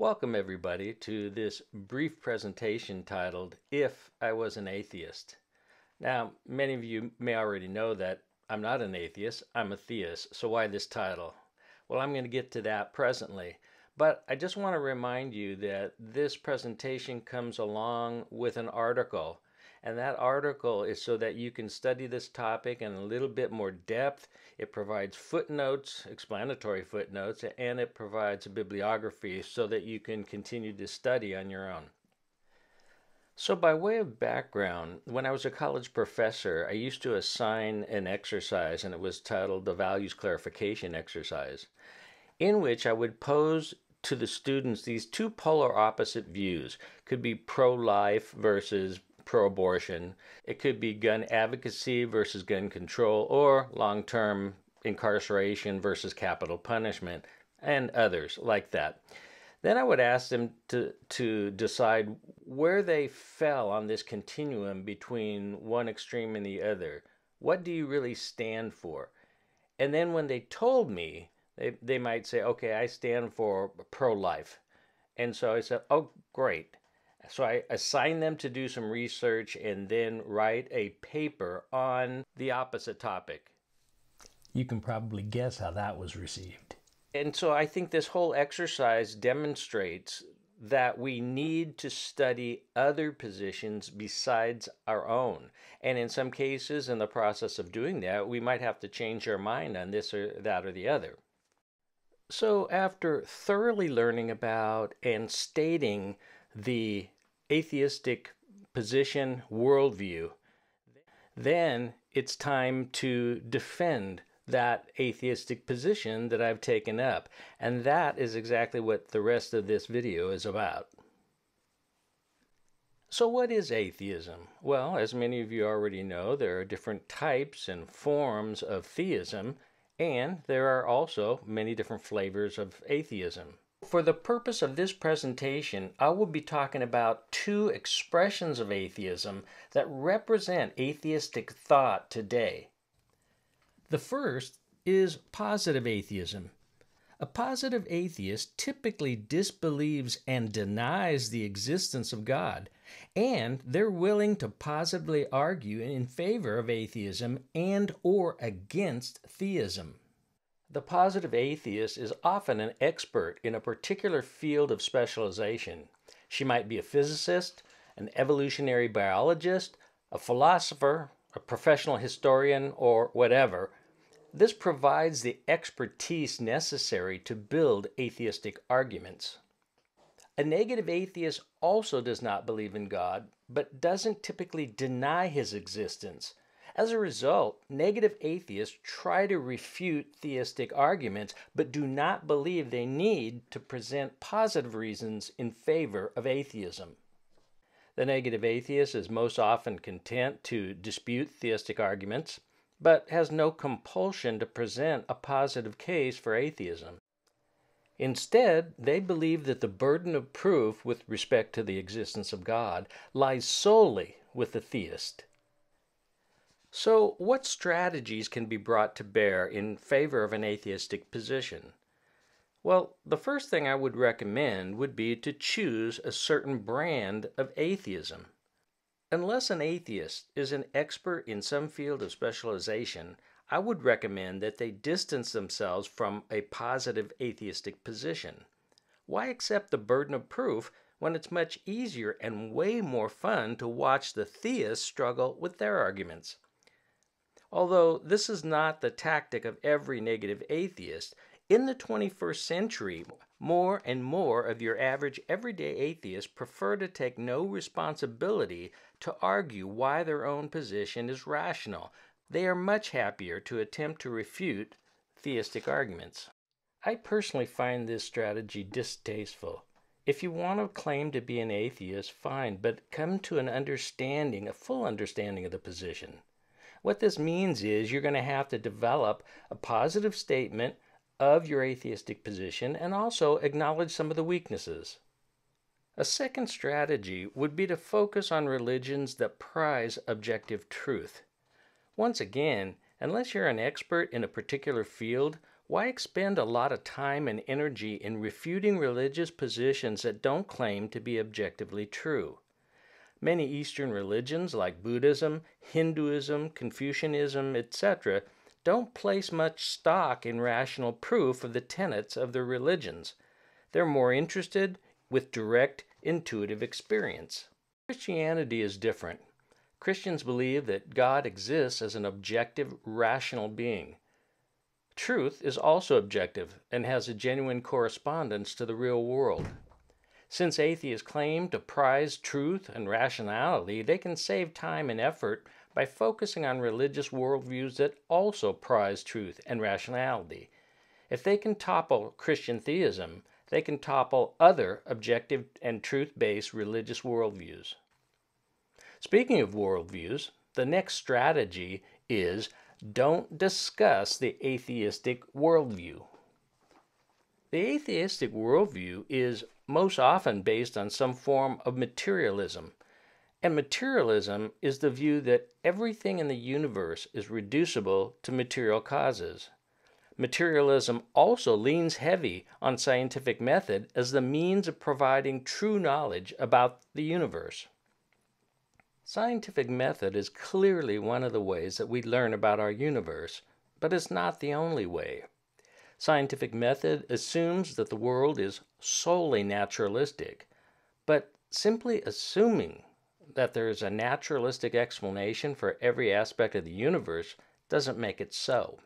Welcome everybody to this brief presentation titled, If I Was an Atheist. Now, many of you may already know that I'm not an atheist, I'm a theist. So why this title? Well, I'm going to get to that presently. But I just want to remind you that this presentation comes along with an article. And that article is so that you can study this topic in a little bit more depth. It provides footnotes, explanatory footnotes, and it provides a bibliography so that you can continue to study on your own. So by way of background, when I was a college professor, I used to assign an exercise, and it was titled the Values Clarification Exercise, in which I would pose to the students these two polar opposite views. Could be pro-life versus pro-abortion. It could be gun advocacy versus gun control, or long-term incarceration versus capital punishment, and others like that. Then I would ask them to decide where they fell on this continuum between one extreme and the other. What do you really stand for? And then when they told me, they might say, okay, I stand for pro-life. And so I said, oh, great. So I assigned them to do some research and then write a paper on the opposite topic. You can probably guess how that was received. And so I think this whole exercise demonstrates that we need to study other positions besides our own. And in some cases, in the process of doing that, we might have to change our mind on this or that or the other. So after thoroughly learning about and stating the atheistic position worldview, then it's time to defend that atheistic position that I've taken up. And that is exactly what the rest of this video is about. So what is atheism? Well, as many of you already know, there are different types and forms of theism, and there are also many different flavors of atheism. For the purpose of this presentation, I will be talking about two expressions of atheism that represent atheistic thought today. The first is positive atheism. A positive atheist typically disbelieves and denies the existence of God, and they're willing to positively argue in favor of atheism and or against theism. The positive atheist is often an expert in a particular field of specialization. She might be a physicist, an evolutionary biologist, a philosopher, a professional historian, or whatever. This provides the expertise necessary to build atheistic arguments. A negative atheist also does not believe in God, but doesn't typically deny his existence. As a result, negative atheists try to refute theistic arguments, but do not believe they need to present positive reasons in favor of atheism. The negative atheist is most often content to dispute theistic arguments, but has no compulsion to present a positive case for atheism. Instead, they believe that the burden of proof with respect to the existence of God lies solely with the theist. So, what strategies can be brought to bear in favor of an atheistic position? Well, the first thing I would recommend would be to choose a certain brand of atheism. Unless an atheist is an expert in some field of specialization, I would recommend that they distance themselves from a positive atheistic position. Why accept the burden of proof when it's much easier and way more fun to watch the theists struggle with their arguments? Although this is not the tactic of every negative atheist, in the 21st century, more and more of your average everyday atheists prefer to take no responsibility to argue why their own position is rational. They are much happier to attempt to refute theistic arguments. I personally find this strategy distasteful. If you want to claim to be an atheist, fine, but come to an understanding, a full understanding of the position. What this means is you're going to have to develop a positive statement of your atheistic position and also acknowledge some of the weaknesses. A second strategy would be to focus on religions that prize objective truth. Once again, unless you're an expert in a particular field, Why expend a lot of time and energy in refuting religious positions that don't claim to be objectively true? Many Eastern religions like Buddhism, Hinduism, Confucianism, etc., don't place much stock in rational proof of the tenets of their religions. They're more interested with direct, intuitive experience. Christianity is different. Christians believe that God exists as an objective, rational being. Truth is also objective and has a genuine correspondence to the real world. Since atheists claim to prize truth and rationality, they can save time and effort by focusing on religious worldviews that also prize truth and rationality. If they can topple Christian theism, they can topple other objective and truth-based religious worldviews. Speaking of worldviews, the next strategy is don't discuss the atheistic worldview. The atheistic worldview is most often based on some form of materialism, and materialism is the view that everything in the universe is reducible to material causes. Materialism also leans heavy on scientific method as the means of providing true knowledge about the universe. Scientific method is clearly one of the ways that we learn about our universe, but it's not the only way. Scientific method assumes that the world is solely naturalistic, but simply assuming that there is a naturalistic explanation for every aspect of the universe doesn't make it so.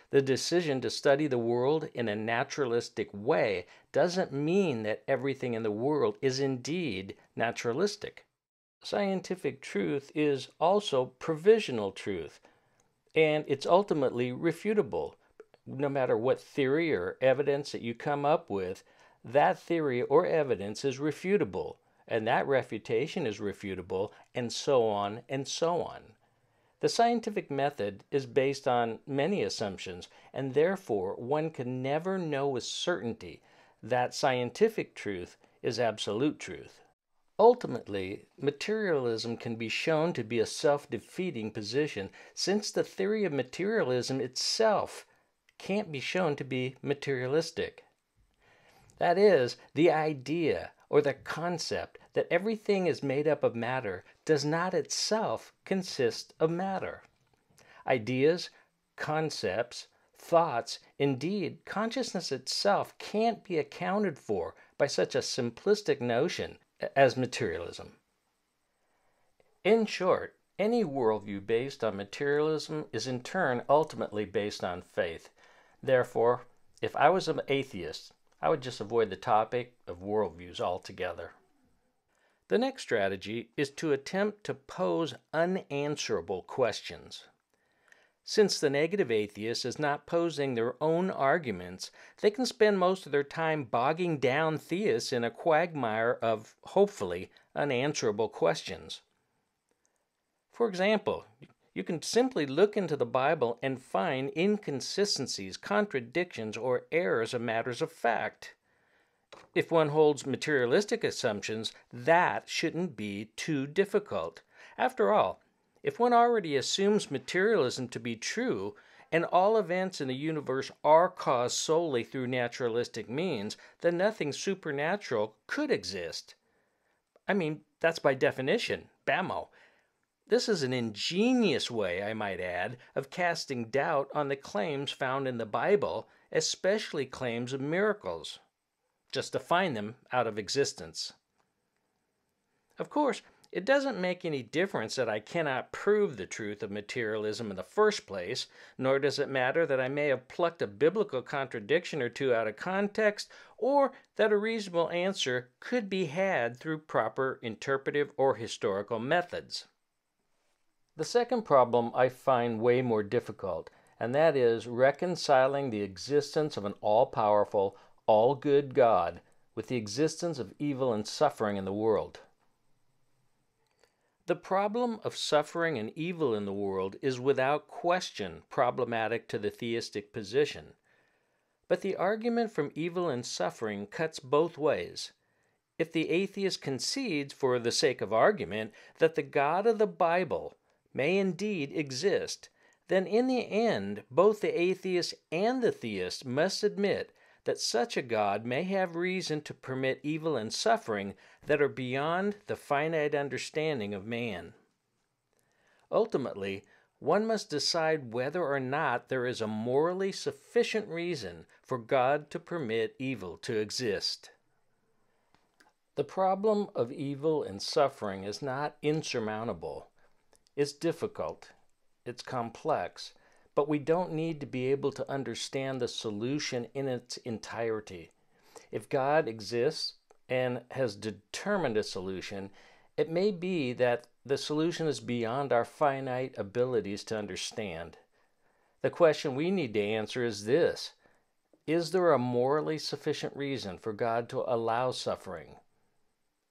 The decision to study the world in a naturalistic way doesn't mean that everything in the world is indeed naturalistic. Scientific truth is also provisional truth, and it's ultimately refutable. No matter what theory or evidence that you come up with, that theory or evidence is refutable, and that refutation is refutable, and so on and so on. The scientific method is based on many assumptions, and therefore one can never know with certainty that scientific truth is absolute truth. Ultimately, materialism can be shown to be a self-defeating position, since the theory of materialism itself can't be shown to be materialistic. That is, the idea or the concept that everything is made up of matter does not itself consist of matter. Ideas, concepts, thoughts, indeed, consciousness itself can't be accounted for by such a simplistic notion as materialism. In short, any worldview based on materialism is in turn ultimately based on faith. Therefore, if I was an atheist, I would just avoid the topic of worldviews altogether. The next strategy is to attempt to pose unanswerable questions. Since the negative atheist is not posing their own arguments, they can spend most of their time bogging down theists in a quagmire of, hopefully, unanswerable questions. For example, you can simply look into the Bible and find inconsistencies, contradictions, or errors of matters of fact. If one holds materialistic assumptions, that shouldn't be too difficult. After all, if one already assumes materialism to be true, and all events in the universe are caused solely through naturalistic means, then nothing supernatural could exist. I mean, that's by definition, bammo. This is an ingenious way, I might add, of casting doubt on the claims found in the Bible, especially claims of miracles, just to find them out of existence. Of course, it doesn't make any difference that I cannot prove the truth of materialism in the first place, nor does it matter that I may have plucked a biblical contradiction or two out of context, or that a reasonable answer could be had through proper interpretive or historical methods. The second problem I find way more difficult, and that is reconciling the existence of an all-powerful, all-good God with the existence of evil and suffering in the world. The problem of suffering and evil in the world is without question problematic to the theistic position. But the argument from evil and suffering cuts both ways. If the atheist concedes, for the sake of argument, that the God of the Bible may indeed exist, then in the end, both the atheist and the theist must admit that such a God may have reason to permit evil and suffering that are beyond the finite understanding of man. Ultimately, one must decide whether or not there is a morally sufficient reason for God to permit evil to exist. The problem of evil and suffering is not insurmountable. It's difficult, it's complex, but we don't need to be able to understand the solution in its entirety. If God exists and has determined a solution, it may be that the solution is beyond our finite abilities to understand. The question we need to answer is this: is there a morally sufficient reason for God to allow suffering?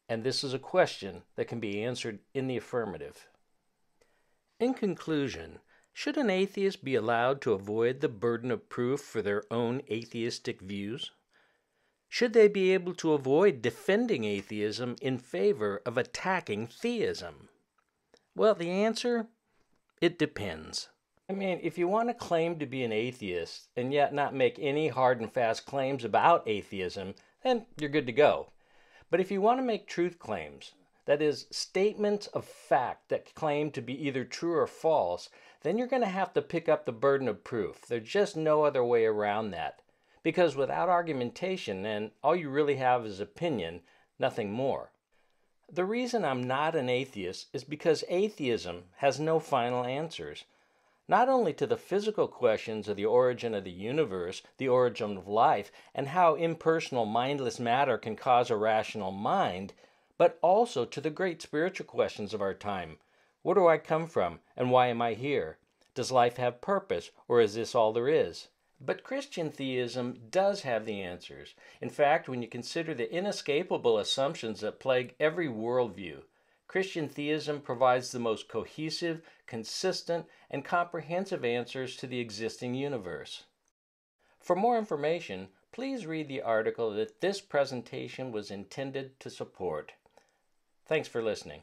And this is a question that can be answered in the affirmative. In conclusion, should an atheist be allowed to avoid the burden of proof for their own atheistic views? Should they be able to avoid defending atheism in favor of attacking theism? Well, the answer, it depends. If you want to claim to be an atheist and yet not make any hard and fast claims about atheism, then you're good to go. But if you want to make truth claims, that is, statements of fact that claim to be either true or false, then you're going to have to pick up the burden of proof. There's just no other way around that. Because without argumentation, then all you really have is opinion, nothing more. The reason I'm not an atheist is because atheism has no final answers. Not only to the physical questions of the origin of the universe, the origin of life, and how impersonal mindless matter can cause a rational mind, but also to the great spiritual questions of our time. Where do I come from, and why am I here? Does life have purpose, or is this all there is? But Christian theism does have the answers. In fact, when you consider the inescapable assumptions that plague every worldview, Christian theism provides the most cohesive, consistent, and comprehensive answers to the existing universe. For more information, please read the article that this presentation was intended to support. Thanks for listening.